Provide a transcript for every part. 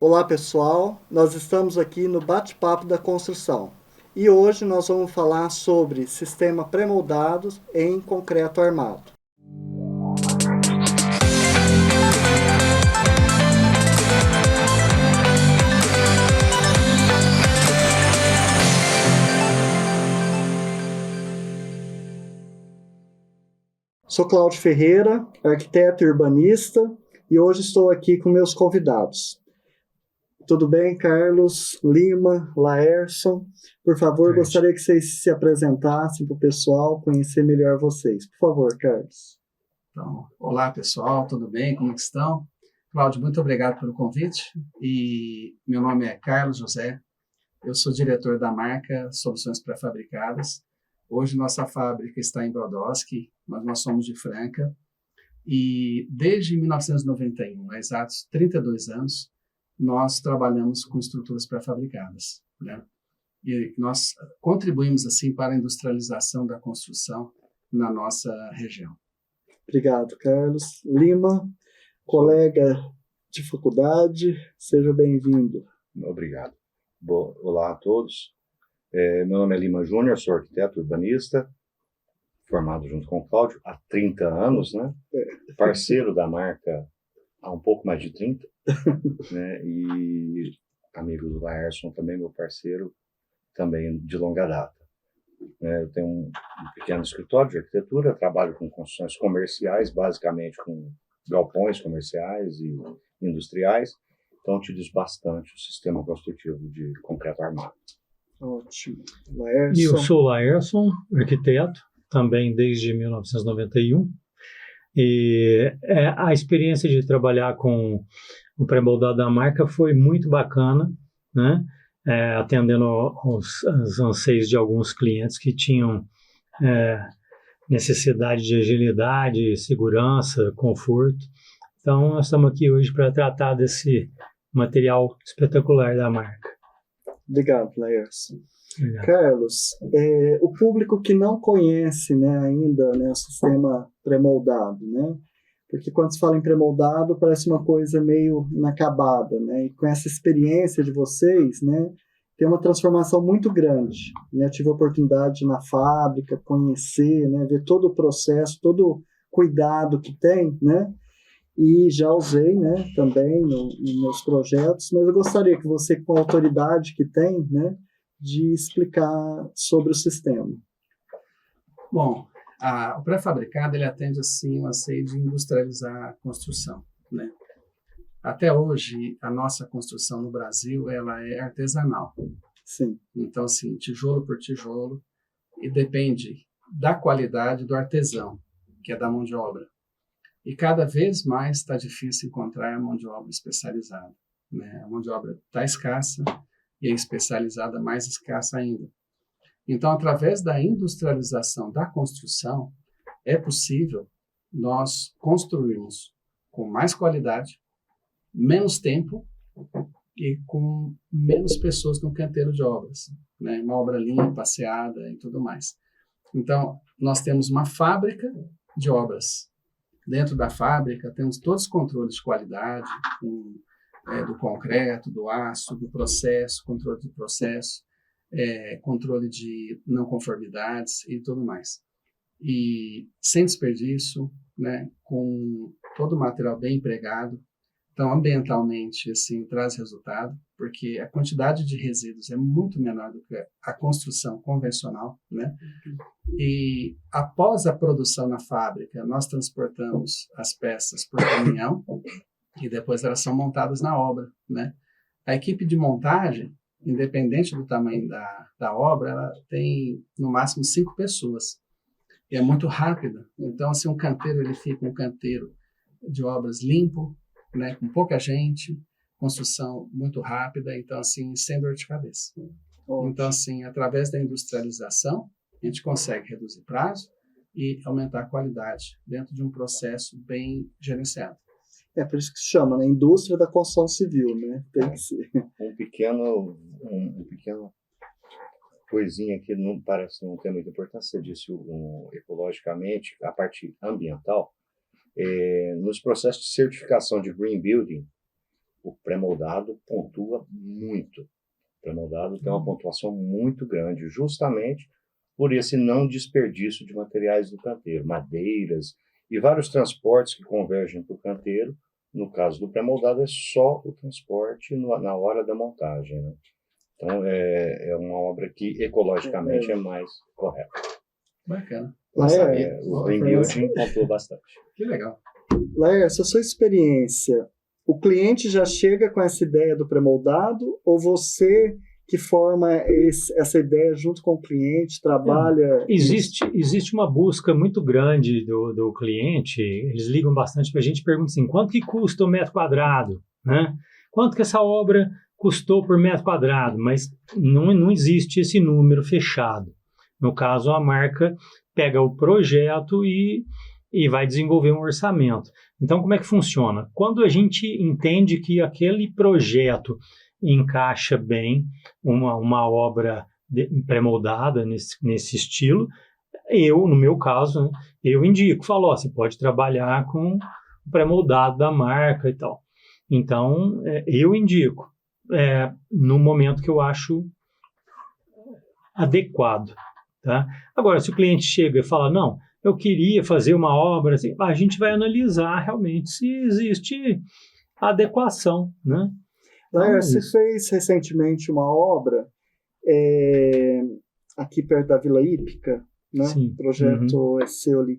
Olá pessoal, nós estamos aqui no Bate-Papo da Construção e hoje nós vamos falar sobre sistema pré-moldados em concreto armado. Sou Cláudio Ferreira, arquiteto e urbanista, e hoje estou aqui com meus convidados. Tudo bem, Carlos, Lima, Laerson? Por favor, gostaria que vocês se apresentassem para o pessoal conhecer melhor vocês. Por favor, Carlos. Então, olá pessoal, tudo bem? Como estão? Cláudio, muito obrigado pelo convite. E meu nome é Carlos José, eu sou diretor da marca Soluções Pré-Fabricadas. Hoje nossa fábrica está em Brodowski, mas nós somos de Franca. E desde 1991, há exatos 32 anos, nós trabalhamos com estruturas pré-fabricadas, né? E nós contribuímos assim para a industrialização da construção na nossa região. Obrigado, Carlos. Lima, colega de faculdade, seja bem-vindo. Obrigado. Bom, olá a todos. Meu nome é Lima Júnior, sou arquiteto urbanista, formado junto com o Cláudio há 30 anos, né? Parceiro da marca há um pouco mais de 30, né? E amigo do Laerson também, meu parceiro, também de longa data. Eu tenho um pequeno escritório de arquitetura, trabalho com construções comerciais, basicamente com galpões comerciais e industriais, então utilizo bastante o sistema construtivo de concreto armado. Ótimo. Laerson. E eu sou o Laerson, arquiteto, também desde 1991. E a experiência de trabalhar com o pré-moldado da marca foi muito bacana, né? Atendendo aos anseios de alguns clientes que tinham necessidade de agilidade, segurança, conforto. Então, nós estamos aqui hoje para tratar desse material espetacular da marca. Obrigado, Laerson. Carlos, o público que não conhece, né, ainda, né, o sistema pré-moldado, né? Porque quando se fala em pré-moldado parece uma coisa meio inacabada, né? E com essa experiência de vocês, né, tem uma transformação muito grande, né? Eu tive a oportunidade na fábrica conhecer, né, ver todo o processo, todo o cuidado que tem, né? E já usei, né, também nos meus projetos, mas eu gostaria que você, com a autoridade que tem, né, de explicar sobre o sistema. Bom, o pré-fabricado ele atende assim um anseio de industrializar a construção, né? Até hoje a nossa construção no Brasil ela é artesanal. Sim. Então assim, tijolo por tijolo, e depende da qualidade do artesão, que é da mão de obra. E cada vez mais está difícil encontrar mão de obra especializada, né? A mão de obra está escassa e a especializada mais escassa ainda. Então, através da industrialização da construção, é possível nós construirmos com mais qualidade, menos tempo e com menos pessoas no canteiro de obras, né? Uma obra limpa, passeada e tudo mais. Então, nós temos uma fábrica de obras. Dentro da fábrica, temos todos os controles de qualidade, do concreto, do aço, do processo, controle do processo, controle de não conformidades e tudo mais. E sem desperdício, né, com todo o material bem empregado. Então, ambientalmente, assim, traz resultado, porque a quantidade de resíduos é muito menor do que a construção convencional, né? E após a produção na fábrica, nós transportamos as peças por caminhão e depois elas são montadas na obra, né? A equipe de montagem, independente do tamanho da obra, ela tem no máximo 5 pessoas. E é muito rápida. Então, assim, um canteiro, ele fica um canteiro de obras limpo, né, com pouca gente, construção muito rápida, então, assim, sem dor de cabeça. Então, assim, através da industrialização, a gente consegue reduzir prazo e aumentar a qualidade dentro de um processo bem gerenciado. É por isso que se chama, né, indústria da construção civil, né? Tem que ser. Um pequeno coisinha que não parece não ter muita importância, você disse ecologicamente, a parte ambiental. Nos processos de certificação de Green Building, o pré-moldado pontua muito. O pré-moldado tem uma pontuação muito grande, justamente por esse não desperdício de materiais do canteiro, madeiras e vários transportes que convergem para o canteiro. No caso do pré-moldado, é só o transporte na hora da montagem, né? Então, é uma obra que ecologicamente é mais correta. Bacana. O green building pontuou bastante. Que legal. Laércio, a sua experiência, o cliente já chega com essa ideia do pré-moldado ou você que forma essa ideia junto com o cliente, trabalha... Existe uma busca muito grande do cliente, eles ligam bastante para a gente e perguntam assim, quanto que custa o metro quadrado? Né? Quanto que essa obra custou por metro quadrado? Mas não existe esse número fechado. No caso, a marca pega o projeto e vai desenvolver um orçamento. Então, como é que funciona? Quando a gente entende que aquele projeto encaixa bem uma obra pré-moldada nesse estilo, no meu caso, né, eu indico, falo, você pode trabalhar com o pré-moldado da marca e tal. Então, eu indico no momento que eu acho adequado. Tá? Agora, se o cliente chega e fala, não, eu queria fazer uma obra, assim, a gente vai analisar realmente se existe adequação, né? Laércio, você fez recentemente uma obra aqui perto da Vila Hípica, né? Sim. Projeto seu ali.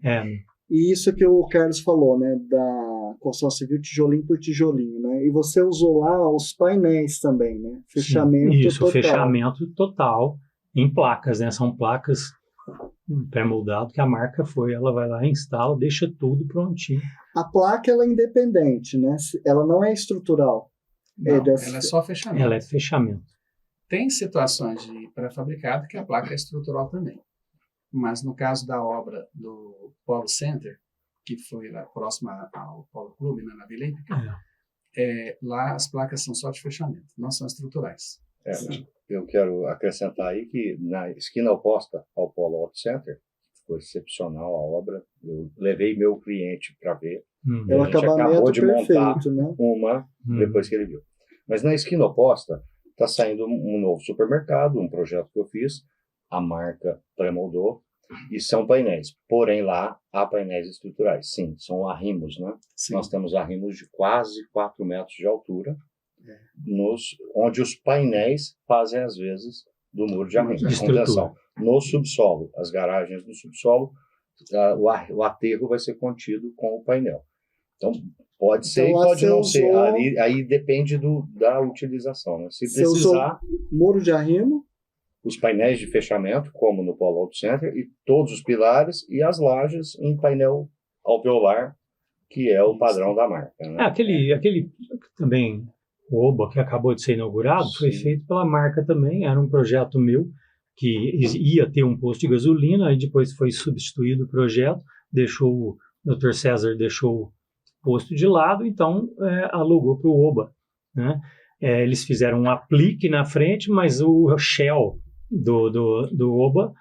E isso que o Carlos falou, né? Da construção civil tijolinho por tijolinho, né? E você usou lá os painéis também, né? Fechamento total. Isso, total. Fechamento total em placas, né? São placas pré-moldado que a marca ela vai lá, instala, deixa tudo prontinho. A placa, ela é independente, né? Ela não é estrutural. Não, ela é só fechamento. Ela é fechamento. Tem situações de pré-fabricado que a placa é estrutural também. Mas no caso da obra do Polo Center, que foi lá próximo ao Polo Clube, né, na Vila Hípica, lá as placas são só de fechamento, não são estruturais. Eu quero acrescentar aí que na esquina oposta ao Polo Auto Center, ficou excepcional a obra. Eu levei meu cliente para ver. É um acabamento de montar perfeito, né? uma depois que ele viu. Mas na esquina oposta está saindo um novo supermercado, um projeto que eu fiz, a marca pré-moldou, e são painéis. Porém, lá há painéis estruturais. Sim, são arrimos, né? Sim. Nós temos arrimos de quase 4 metros de altura, onde os painéis fazem, às vezes, do muro de arrimo, de contenção. No subsolo, as garagens no subsolo, o aterro vai ser contido com o painel. Então, pode ser e pode não ser. Aí depende da utilização. Né? Se precisar... Muro de arrimo? Os painéis de fechamento, como no Polo Auto Center, e todos os pilares e as lajes em painel alveolar, que é o padrão da marca. Né? Aquele também, o Oba, que acabou de ser inaugurado, foi feito pela marca também. Era um projeto meu, que ia ter um posto de gasolina, aí depois foi substituído o projeto, o Dr. César deixou o posto de lado, então alugou para o Oba. Né? Eles fizeram um aplique na frente, mas o shell do Oba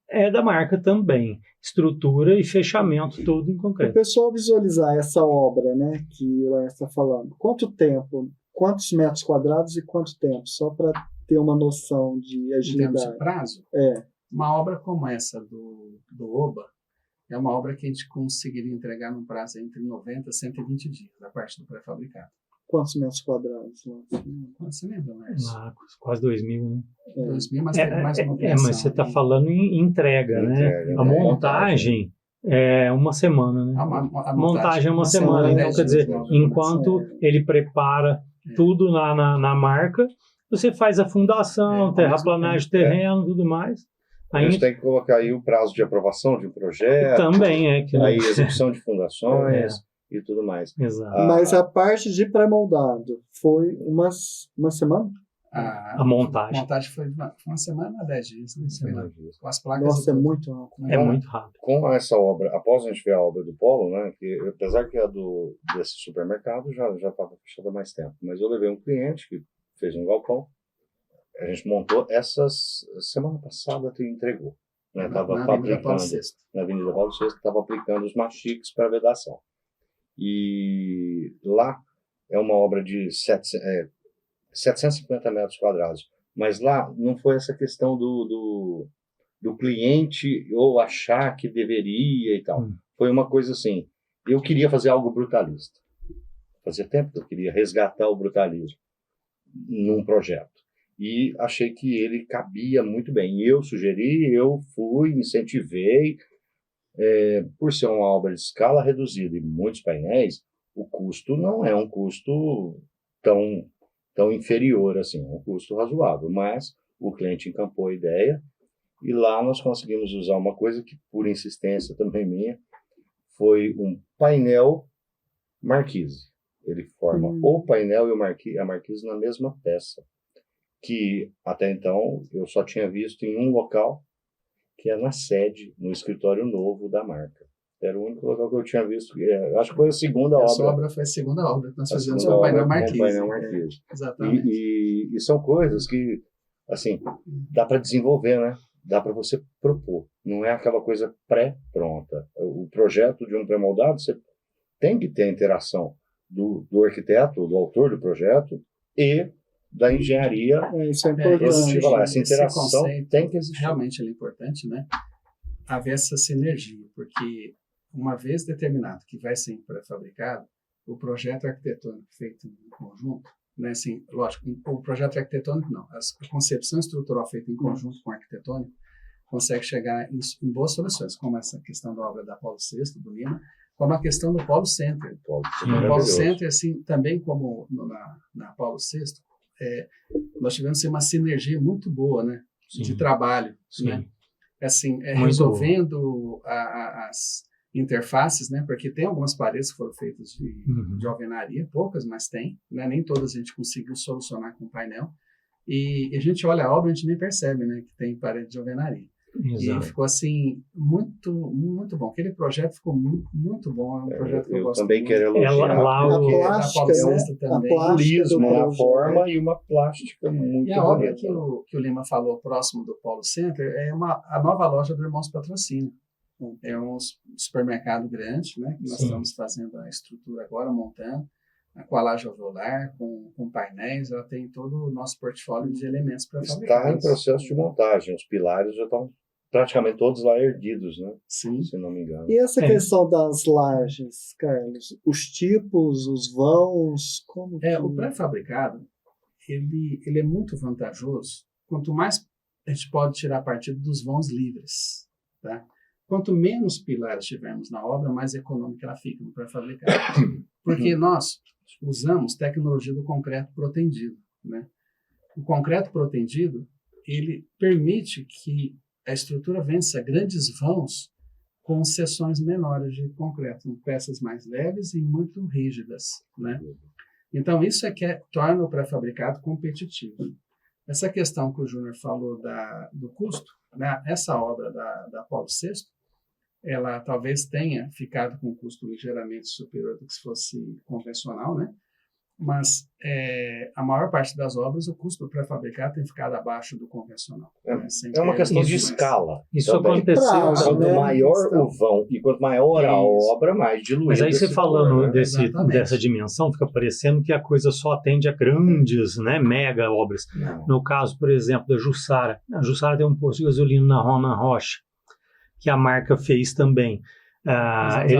é da marca também. Estrutura e fechamento todo em concreto. Para o pessoal visualizar essa obra, né, que o Laércio está falando, quanto tempo, quantos metros quadrados e quanto tempo? Só para ter uma noção de agilidade. Em termos de prazo? Uma obra como essa do Oba é uma obra que a gente conseguiria entregar num prazo entre 90 e 120 dias, da parte do pré-fabricado. Quantos metros quadrados? Você lembra, Márcio? Quase 2.000, né? 2.000, mas teve mais uma operação. Mas você está falando em entrega, né? A montagem é uma semana, né? A montagem é uma semana. Então, quer dizer, enquanto ele prepara tudo na marca, você faz a fundação, terraplanagem, terreno, tudo mais. A gente tem que colocar aí o prazo de aprovação de um projeto. Também aí execução de fundações e tudo mais. Exato. Mas a parte de pré-moldado foi uma semana? A montagem. A montagem foi uma semana a 10 dias. Né? Com as placas. Nossa, é muito rápido. Né? Muito rápido. Com essa obra, após a gente ver a obra do Polo, né, que apesar que desse supermercado já estava fechada há mais tempo, mas eu levei um cliente que fez um galpão. A gente montou semana passada que entregou. Né? Na Avenida Paulo VI. Na Avenida Paulo VI, estava aplicando os machiques para vedação. E lá é uma obra de 750 metros quadrados. Mas lá não foi essa questão do cliente ou achar que deveria e tal. Foi uma coisa assim, eu queria fazer algo brutalista. Fazia tempo que eu queria resgatar o brutalismo num projeto. E achei que ele cabia muito bem. Eu sugeri, eu fui, incentivei. Por ser uma obra de escala reduzida e muitos painéis, o custo não é um custo tão inferior assim, é um custo razoável. Mas o cliente encampou a ideia e lá nós conseguimos usar uma coisa que, por insistência também minha, foi um painel marquise. Ele forma o painel e a marquise na mesma peça, que até então eu só tinha visto em um local, que é na sede, no escritório novo da marca. Era o único local que eu tinha visto. Acho que foi a segunda obra. Essa obra foi a segunda obra que nós fizemos com o painel marquise. Exatamente. E são coisas que, assim, dá para desenvolver, né? Dá para você propor. Não é aquela coisa pré-pronta. O projeto de um pré-moldado, você tem que ter a interação do arquiteto, do autor do projeto e da engenharia. Isso é importante. Essa interação tem que existir. Realmente é importante, né? Haver essa sinergia, porque uma vez determinado que vai ser pré-fabricado, o projeto arquitetônico feito em conjunto, né, assim, lógico, o projeto arquitetônico não, a concepção estrutural feita em conjunto com o arquitetônico consegue chegar em boas soluções, como essa questão da obra da Paulo VI, do Lima, como a questão do Polo Center. O Polo Center, assim, também como na Paulo VI, nós tivemos uma sinergia muito boa, né, de trabalho, né? Assim, resolvendo as interfaces, né? Porque tem algumas paredes que foram feitas de alvenaria, poucas, mas tem, né? Nem todas a gente conseguiu solucionar com painel. E a gente olha a obra e a gente nem percebe, né? Que tem parede de alvenaria. Exato. E ficou assim, muito, muito bom. Aquele projeto ficou muito, muito bom. É um projeto que eu gosto também muito. Quero elogiar. A plástica, na forma e uma plástica muito. E a obra que o Lima falou, próximo do Polo Center, é a nova loja do Irmãos Patrocínio. É um supermercado grande, né? Que nós estamos fazendo a estrutura agora, montando, com a laje alveolar, com painéis. Ela tem todo o nosso portfólio de elementos para fabricar. Está em processo de montagem. Os pilares já estão praticamente todos lá erguidos, né? Sim. Se não me engano. E essa questão das lajes, Carlos? Os tipos, os vãos, como que... O pré-fabricado, ele é muito vantajoso. Quanto mais a gente pode tirar partido dos vãos livres, tá? Quanto menos pilares tivermos na obra, mais econômica ela fica no pré-fabricado. Porque nós usamos tecnologia do concreto protendido, né? O concreto protendido, ele permite que a estrutura vença grandes vãos com seções menores de concreto, peças mais leves e muito rígidas, né? Então, isso é que torna o pré-fabricado competitivo. Essa questão que o Júnior falou do custo, né? Essa obra da Paulo VI, ela talvez tenha ficado com um custo ligeiramente superior do que se fosse convencional, né? Mas a maior parte das obras, o custo do pré-fabricado tem ficado abaixo do convencional. É uma questão de escala. Isso aconteceu. Quanto maior o vão e quanto maior a obra, mais diluída. Mas aí você falando dessa dimensão, fica parecendo que a coisa só atende a grandes, né, mega obras. Não. No caso, por exemplo, da Jussara. A Jussara tem um posto de gasolina na Rona Rocha, que a marca fez também.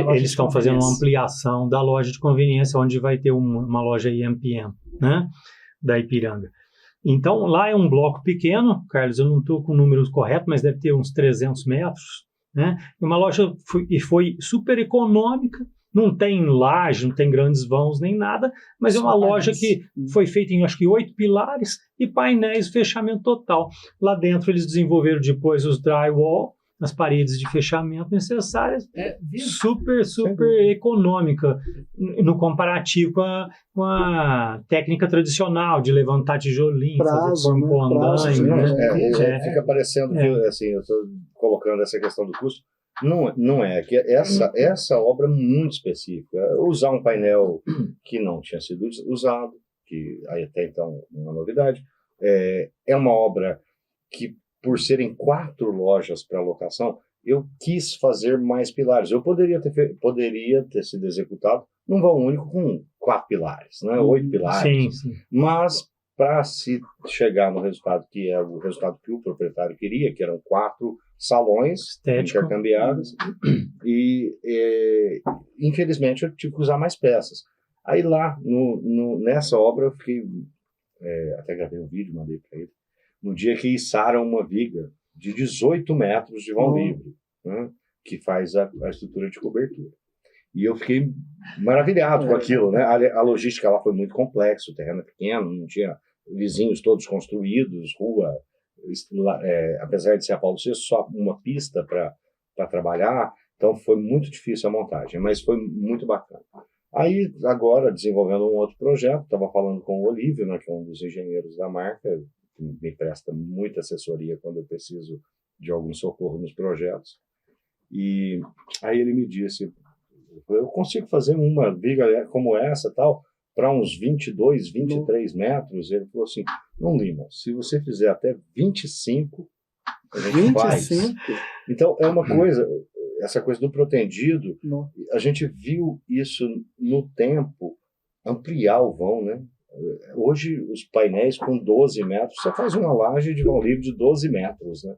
Eles estão fazendo uma ampliação da loja de conveniência, onde vai ter uma loja IMPM, né, da Ipiranga. Então, lá é um bloco pequeno, Carlos, eu não estou com números corretos, mas deve ter uns 300 metros, né, uma loja foi super econômica, não tem laje, não tem grandes vãos nem nada, mas é uma loja que foi feita em, acho que, 8 pilares e painéis, fechamento total. Lá dentro eles desenvolveram depois os drywall, as paredes de fechamento necessárias, super econômica, no comparativo com a técnica tradicional de levantar tijolinho, fazer corpo andando. Fica parecendo que, assim, eu estou colocando essa questão do custo. Não é, que essa obra é muito específica. Usar um painel que não tinha sido usado, que até então uma novidade, é uma obra que, por serem 4 lojas para locação, eu quis fazer mais pilares. Eu poderia ter sido executado num vão único com 4 pilares, né? 8 pilares. Sim. Mas para se chegar no resultado que é o resultado que o proprietário queria, que eram 4 salões Estético. intercambiáveis, e infelizmente eu tive que usar mais peças. Aí lá, nessa obra, eu fiquei, até gravei um vídeo, mandei para ele, no dia que içaram uma viga de 18 metros de vão livre, né, que faz a estrutura de cobertura. E eu fiquei maravilhado com aquilo, né? A logística lá foi muito complexa, o terreno é pequeno, não tinha vizinhos todos construídos, rua, apesar de ser a Paulo VI, só uma pista para trabalhar, então foi muito difícil a montagem, mas foi muito bacana. Aí, agora, desenvolvendo um outro projeto, estava falando com o Olívio, né, que é um dos engenheiros da marca, que me presta muita assessoria quando eu preciso de algum socorro nos projetos. E aí ele me disse, eu consigo fazer uma viga como essa, tal, para uns 22, 23 metros. Ele falou assim, não, Lima, se você fizer até 25, a gente faz. Então, é uma coisa, essa coisa do protendido, a gente viu isso no tempo, ampliar o vão, né? Hoje, os painéis com 12 metros, você faz uma laje de vão livre de 12 metros, né?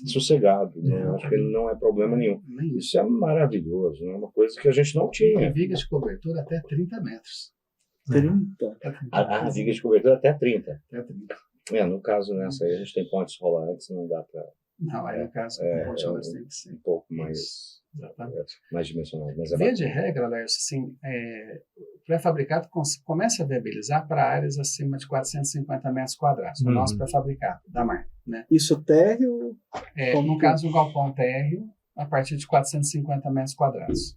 Sossegado, né? Acho que não é problema nenhum. Isso é maravilhoso, né? Uma coisa que a gente não tinha. E vigas de cobertura até 30 metros. 30? A viga de cobertura até 30. Até 30. No caso, nessa aí, a gente tem pontes rolantes, não dá para... Não, aí no caso, pontes rolantes tem que ser. Um pouco mais dimensionado. Mas via de regra, Lércio, assim, o pré-fabricado começa a viabilizar para áreas acima de 450 metros quadrados, o nosso pré-fabricado da marca. Né? Isso térreo? No caso, um galpão térreo, a partir de 450 metros quadrados.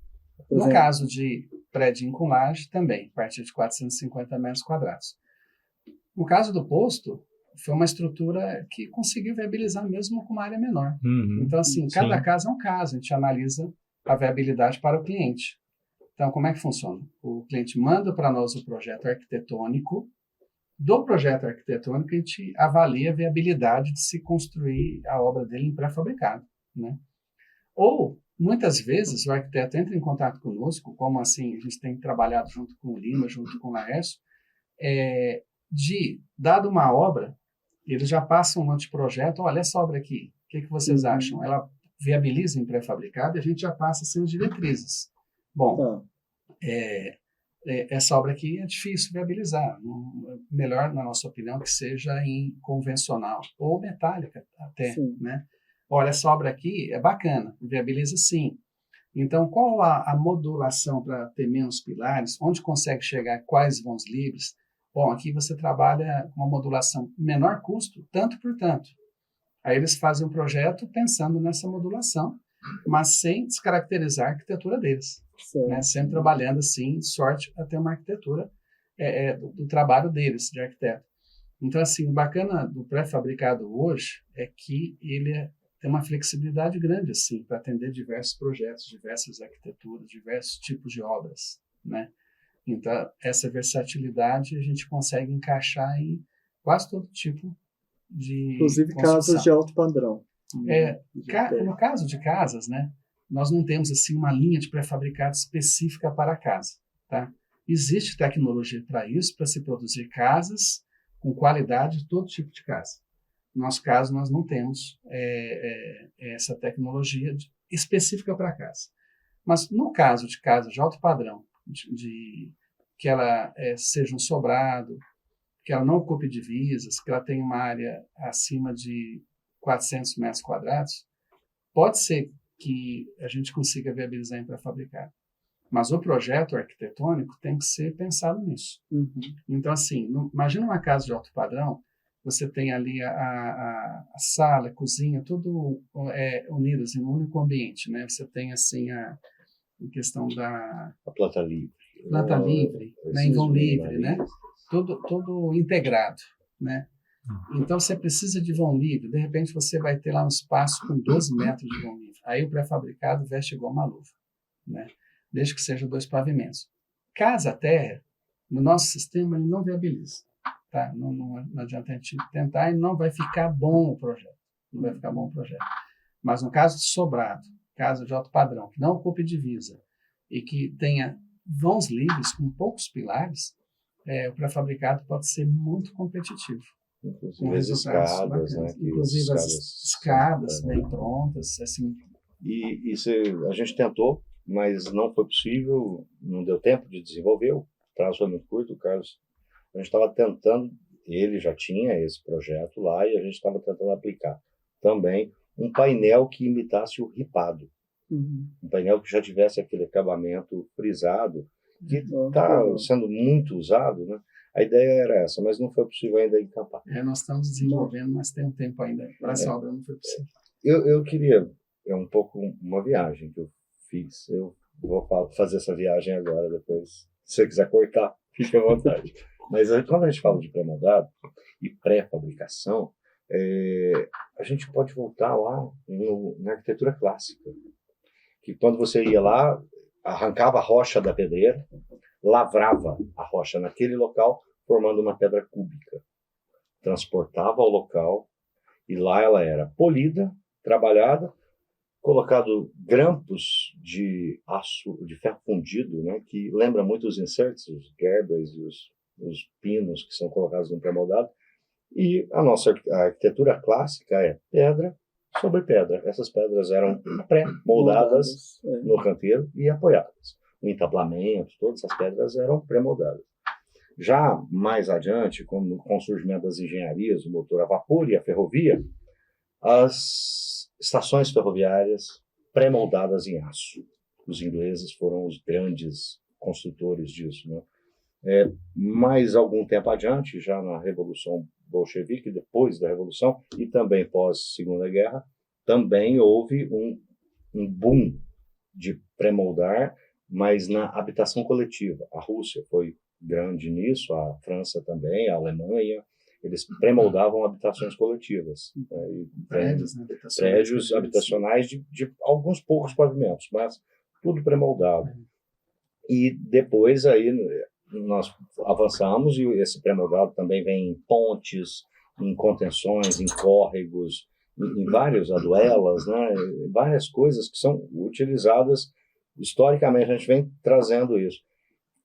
No caso de prédio com laje, também, a partir de 450 metros quadrados. No caso do posto, foi uma estrutura que conseguiu viabilizar mesmo com uma área menor. Então, assim, cada caso é um caso, a gente analisa a viabilidade para o cliente. Então, como é que funciona? O cliente manda para nós o projeto arquitetônico. Do projeto arquitetônico, a gente avalia a viabilidade de se construir a obra dele em pré-fabricado, né? Ou, muitas vezes, o arquiteto entra em contato conosco, como assim, a gente tem trabalhado junto com o Lima, junto com o Laércio, dado uma obra, eles já passam um anteprojeto, olha essa obra aqui, o que vocês acham? Ela viabiliza em pré-fabricado e a gente já passa assim as diretrizes. Bom, essa obra aqui é difícil viabilizar, melhor, na nossa opinião, que seja em convencional ou metálica até, né? Olha, essa obra aqui é bacana, viabiliza sim. Então, qual a modulação para ter menos pilares? Onde consegue chegar? Quais vãos livres? Bom, aqui você trabalha com uma modulação menor custo, tanto por tanto. Aí eles fazem um projeto pensando nessa modulação, mas sem descaracterizar a arquitetura deles. Né? Sempre trabalhando assim, de sorte a ter uma arquitetura do trabalho deles, de arquiteto. Então, assim, o bacana do pré-fabricado hoje é que ele tem uma flexibilidade grande assim, para atender diversos projetos, diversas arquiteturas, diversos tipos de obras, né? Então, essa versatilidade a gente consegue encaixar em quase todo tipo de inclusive casas de alto padrão. No caso de casas, né, nós não temos assim uma linha de pré-fabricado específica para a casa. Tá? Existe tecnologia para isso, para se produzir casas com qualidade de todo tipo de casa. No nosso caso, nós não temos essa tecnologia específica para a casa. Mas no caso de casas de alto padrão, que ela seja um sobrado, que ela não ocupe divisas, que ela tenha uma área acima de 400 metros quadrados, pode ser que a gente consiga viabilizar em pré-fabricado. Mas o projeto arquitetônico tem que ser pensado nisso. Então, assim, imagina uma casa de alto padrão, você tem ali a sala, a cozinha, tudo unidas em um único ambiente, né? Você tem, assim, a questão da... A planta livre. Planta livre, né? Em vão livre, né? Tudo integrado, né? Então, você precisa de vão livre. De repente, você vai ter lá um espaço com 12 metros de vão livre. Aí, o pré-fabricado veste igual uma luva, né? Desde que sejam 2 pavimentos. Casa terra, no nosso sistema, ele não viabiliza. Tá? Não adianta a gente tentar e não vai ficar bom o projeto. Não vai ficar bom o projeto. Mas no caso de sobrado, casa de alto padrão, que não ocupe divisa e que tenha vãos livres com poucos pilares, o pré-fabricado pode ser muito competitivo. Inclusive as escadas, né? Inclusive as escadas bem prontas, assim. E isso a gente tentou, mas não foi possível, não deu tempo de desenvolver, o prazo foi muito curto, o Carlos. A gente estava tentando, ele já tinha esse projeto lá e a gente estava tentando aplicar também um painel que imitasse o ripado. Um painel que já tivesse aquele acabamento frisado, que está sendo muito usado, né? A ideia era essa, mas não foi possível ainda encampar. Nós estamos desenvolvendo, mas tem um tempo ainda. Para essa obra não foi possível. Eu queria, um pouco uma viagem que eu fiz. Eu vou fazer essa viagem agora, depois. Se você quiser cortar, fique à vontade. Mas quando a gente fala de pré-moldado e pré-fabricação, a gente pode voltar lá na arquitetura clássica. Que quando você ia lá, arrancava a rocha da pedreira, lavrava a rocha naquele local, formando uma pedra cúbica. Transportava ao local e lá ela era polida, trabalhada, colocado grampos de aço, de ferro fundido, né, que lembra muito os inserts, os gerbers e os pinos que são colocados no pré-moldado. E a nossa arquitetura clássica é pedra sobre pedra. Essas pedras eram pré-moldadas no canteiro e apoiadas. O entablamento, todas as pedras eram pré-moldadas. Já mais adiante, com o surgimento das engenharias, o motor a vapor e a ferrovia, as estações ferroviárias pré-moldadas em aço. Os ingleses foram os grandes construtores disso, né? Mais algum tempo adiante, já na Revolução Bolchevique, depois da Revolução, e também pós-Segunda Guerra, também houve um boom de pré-moldar, mas na habitação coletiva. A Rússia foi grande nisso, a França também, a Alemanha, eles pré-moldavam habitações coletivas. Prédios habitacionais de alguns poucos pavimentos, mas tudo pré-moldado. E depois aí nós avançamos e esse pré-moldado também vem em pontes, em contenções, em córregos, em várias aduelas, né? Várias coisas que são utilizadas historicamente, a gente vem trazendo isso.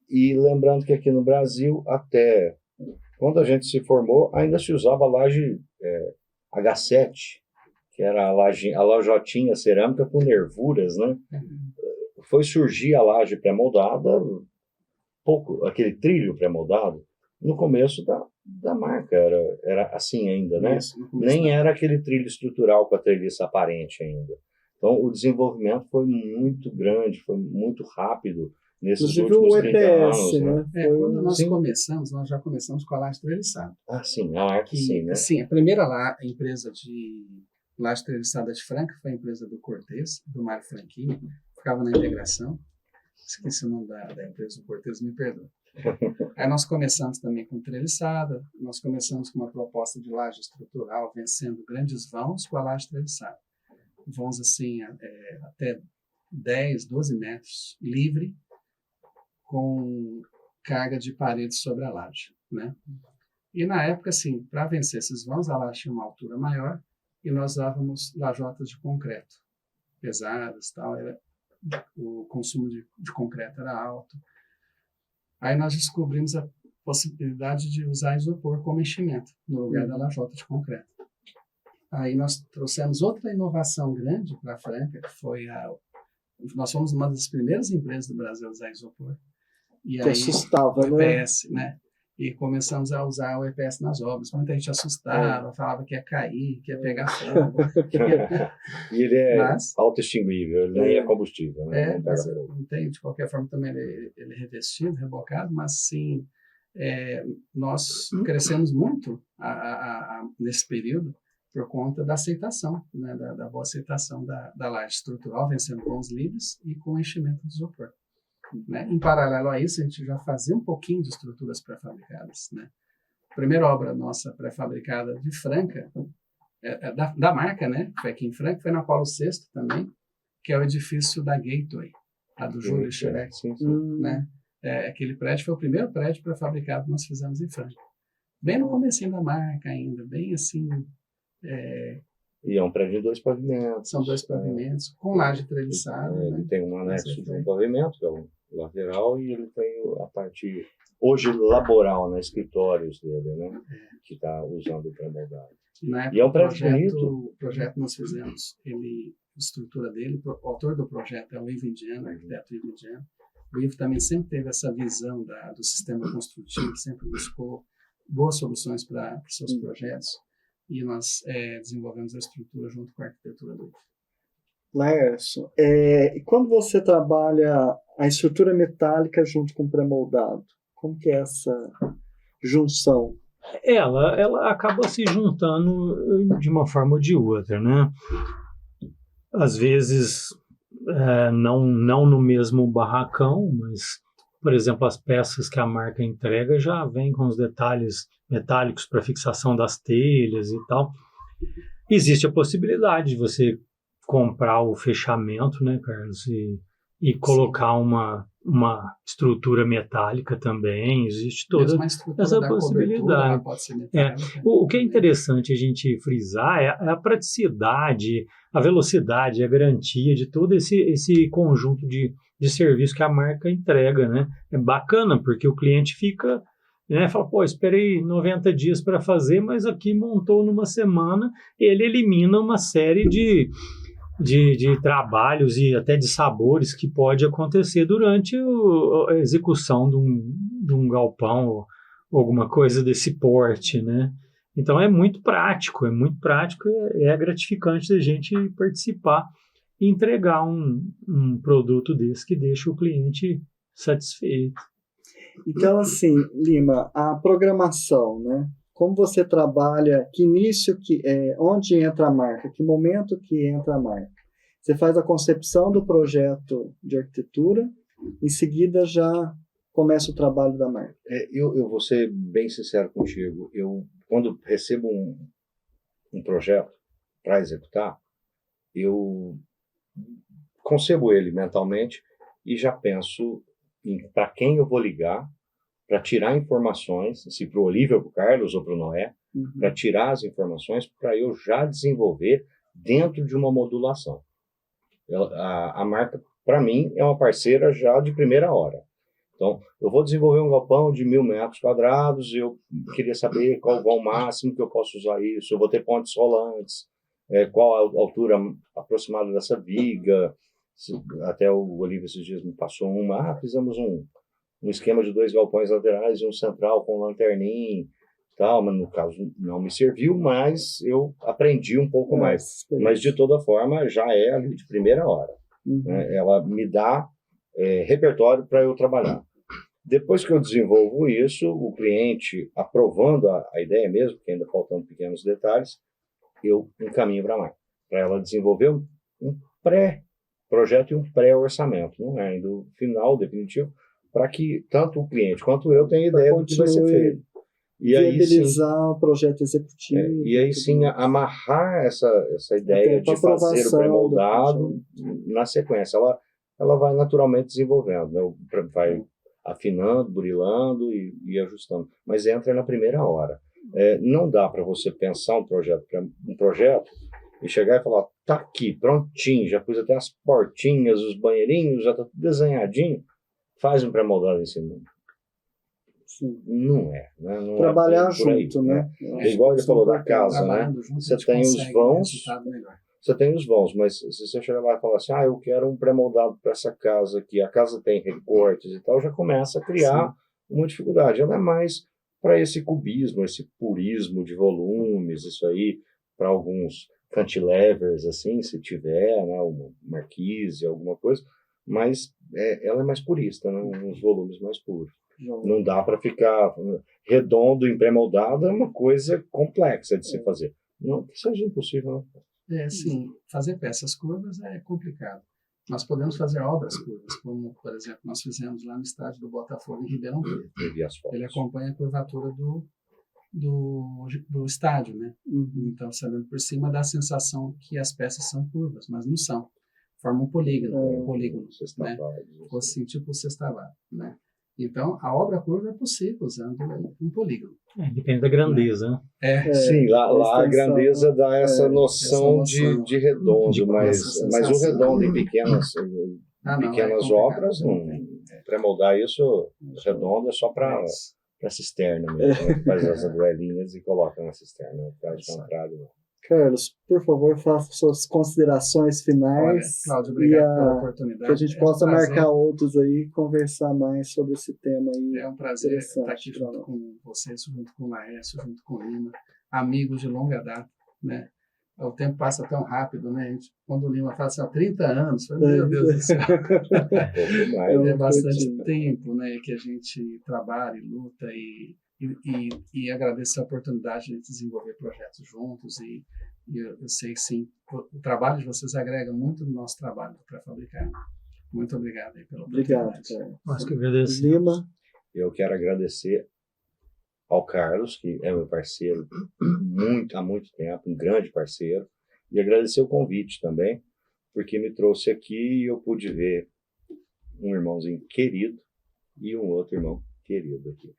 E lembrando que aqui no Brasil, até quando a gente se formou, ainda se usava a laje H7, que era a lajotinha cerâmica com nervuras, né? Foi surgir a laje pré-moldada, aquele trilho pré-moldado, no começo da marca, era assim ainda, né? Nem era aquele trilho estrutural com a treliça aparente ainda. Então, o desenvolvimento foi muito grande, foi muito rápido nesses últimos 30 anos. Né? Quando nós começamos, nós já começamos com a laje treliçada. Sim, a marca sim, né? Sim, a primeira empresa de laje treliçada de Franca foi a empresa do Cortez, do Mário Franchini, ficava na Integração. Esqueci o nome da empresa do Cortez, me perdoa. Aí nós começamos também com treliçada, nós começamos com uma proposta de laje estrutural, vencendo grandes vãos com a laje treliçada. Vãos assim, até 10, 12 metros, livre, com carga de paredes sobre a laje, né? E na época, assim, para vencer esses vãos, a laje tinha uma altura maior e nós usávamos lajotas de concreto, pesadas, tal, o consumo de concreto era alto. Aí nós descobrimos a possibilidade de usar isopor como enchimento, no lugar da lajota de concreto. Aí nós trouxemos outra inovação grande para a Franca, que foi nós fomos uma das primeiras empresas do Brasil a usar isopor. E que aí, assustava, o EPS, né? E começamos a usar o EPS nas obras. Muita gente assustava, falava que ia cair, que ia pegar fogo. E ele é autoextinguível, ele nem é combustível. Né? Mas não tem, de qualquer forma, também ele é revestido, rebocado, mas sim, nós crescemos muito nesse período por conta da aceitação, né? da boa aceitação da laje estrutural, vencendo vãos livres e com enchimento de isopor. Né? Em paralelo a isso, a gente já fazia um pouquinho de estruturas pré-fabricadas. Né? A primeira obra nossa pré-fabricada de Franca, da marca, né? Foi aqui em Franca, foi na Paulo VI também, que é o edifício da Gateway, a do Júlio Schreck. Né? Aquele prédio foi o primeiro prédio pré-fabricado que nós fizemos em Franca. Bem no comecinho da marca ainda, bem assim, E é um prédio de 2 pavimentos. São 2 pavimentos, com laje treliçada. Ele né? tem um anexo de um pavimento, que é o lateral, e ele tem a parte, hoje, laboral, né, escritórios dele, né, que está usando o pré-moldado. Na época, E é um prédio bonito. o projeto nós fizemos, a estrutura dele, o autor do projeto é o Ivo Indiano, arquiteto Ivo Indiano. O Ivo também sempre teve essa visão do sistema construtivo, sempre buscou boas soluções para os seus projetos, e nós desenvolvemos a estrutura junto com a arquitetura do Ivo. Laércio, e quando você trabalha a estrutura metálica junto com o pré-moldado, como que é essa junção? Ela acaba se juntando de uma forma ou de outra, né? Às vezes, não no mesmo barracão, mas, por exemplo, as peças que a marca entrega já vêm com os detalhes metálicos para fixação das telhas e tal. Existe a possibilidade de você comprar o fechamento, né, Carlos, e colocar uma estrutura metálica também. Existe toda essa possibilidade. Pode ser metálica, o que é interessante a gente frisar é a praticidade, a velocidade, a garantia de todo esse conjunto de serviço que a marca entrega, né? É bacana, porque o cliente fica, né, fala, pô, esperei 90 dias para fazer, mas aqui montou numa semana. Ele elimina uma série de trabalhos e até de sabores que pode acontecer durante a execução de um galpão ou alguma coisa desse porte, né? Então é muito prático e é gratificante da gente participar e entregar um produto desse que deixa o cliente satisfeito. Então, assim, Lima, a programação, né? Como você trabalha, que início, onde entra a marca, que momento que entra a marca? Você faz a concepção do projeto de arquitetura, em seguida já começa o trabalho da marca. Eu vou ser bem sincero contigo. Eu, quando recebo um projeto para executar, eu concebo ele mentalmente e já penso para quem eu vou ligar, para tirar informações, se para o Olívio, para o Carlos ou para o Noé, para tirar as informações para eu já desenvolver dentro de uma modulação. A marca, para mim, é uma parceira já de primeira hora. Então, eu vou desenvolver um galpão de 1.000 metros quadrados, eu queria saber qual o vão máximo que eu posso usar isso, eu vou ter pontes rolantes, qual a altura aproximada dessa viga. Até o Olívio esses dias me passou fizemos um esquema de 2 galpões laterais e um central com lanterninha, tal, mas no caso não me serviu, mas eu aprendi um pouco mais. Mas de toda forma já é ali de primeira hora. Né? Ela me dá repertório para eu trabalhar. Depois que eu desenvolvo isso, o cliente aprovando a ideia mesmo, porque ainda faltam pequenos detalhes, eu encaminho para a marca, para ela desenvolver um pré-projeto e um pré-orçamento, não é ainda o final definitivo, para que tanto o cliente quanto eu tenham ideia do que vai ser feito. E viabilizar o projeto executivo. E aí sim, amarrar essa ideia de fazer o pré-moldado na sequência. Ela vai naturalmente desenvolvendo, né? Vai afinando, burilando e ajustando. Mas entra na primeira hora. Não dá para você pensar um projeto e chegar e falar, tá aqui, prontinho, já pus até as portinhas, os banheirinhos, já tá tudo desenhadinho, faz um pré-moldado em cima. Sim. Não é, né? Não trabalhar junto, né? Igual ele falou da casa, né? Você tem os vãos, mas se você chegar lá e falar assim, eu quero um pré-moldado para essa casa aqui, a casa tem recortes e tal, já começa a criar uma dificuldade. Ela é mais para esse cubismo, esse purismo de volumes, isso aí, para alguns cantilevers, assim, se tiver, né, uma marquise, alguma coisa, mas ela é mais purista, né, uns volumes mais puros. Não dá para ficar redondo em pré-moldado, é uma coisa complexa de se fazer. Não que seja impossível, não. Sim, fazer peças curvas é complicado. Nós podemos fazer obras curvas, como, por exemplo, nós fizemos lá no estádio do Botafogo, em Ribeirão Preto. Ele acompanha a curvatura do estádio, né? Então, você olhando por cima, dá a sensação que as peças são curvas, mas não são. Forma um polígono, né? Ficou assim, tipo o sextavado, né? Então, a obra curva é possível usando um polígono. Depende da grandeza, né? Sim, lá a grandeza dá essa noção essa noção de redondo, de mas o redondo em pequenas não, obras, pré-moldar isso, redondo é só para cisterna mesmo, né? Faz as aduelinhas e coloca na cisterna, no caso contrário, não. Carlos, por favor, faça suas considerações finais. Olha, Cláudio, obrigado pela oportunidade. Que a gente possa marcar outros aí e conversar mais sobre esse tema aí. É um prazer estar aqui junto com vocês, junto com o Laércio, junto com o Lima, amigos de longa data, né? O tempo passa tão rápido, né? Quando o Lima fala assim, há 30 anos, meu Deus do céu. É bastante tempo, né, que a gente trabalha e luta e agradeço a oportunidade de desenvolver projetos juntos e eu sei que sim, o trabalho de vocês agrega muito no nosso trabalho para fabricar. Muito obrigado aí pela oportunidade. Obrigado, cara. Acho que agradeço. Lima. Eu quero agradecer ao Carlos, que é meu parceiro há muito tempo, um grande parceiro, e agradecer o convite também, porque me trouxe aqui e eu pude ver um irmãozinho querido e um outro irmão querido aqui.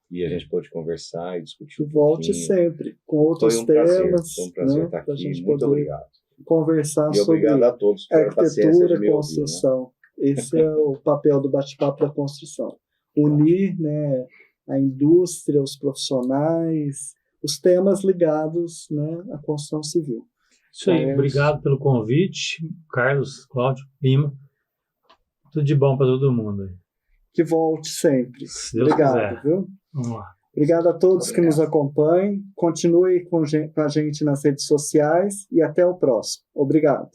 E a gente pôde conversar e discutir Volte sempre, com outros temas. Foi um prazer estar aqui. Muito obrigado. Conversar e sobre obrigado a todos pela paciência de arquitetura me e construção. Ouvir, né? Esse é o papel do bate-papo da construção. Unir, né, a indústria, os profissionais, os temas ligados, né, à construção civil. Isso aí, obrigado pelo convite, Carlos, Cláudio, Lima. Tudo de bom para todo mundo. Que volte sempre. Obrigado, viu? Vamos lá. Obrigado a todos que nos acompanhem. Continue com a gente nas redes sociais e até o próximo. Obrigado.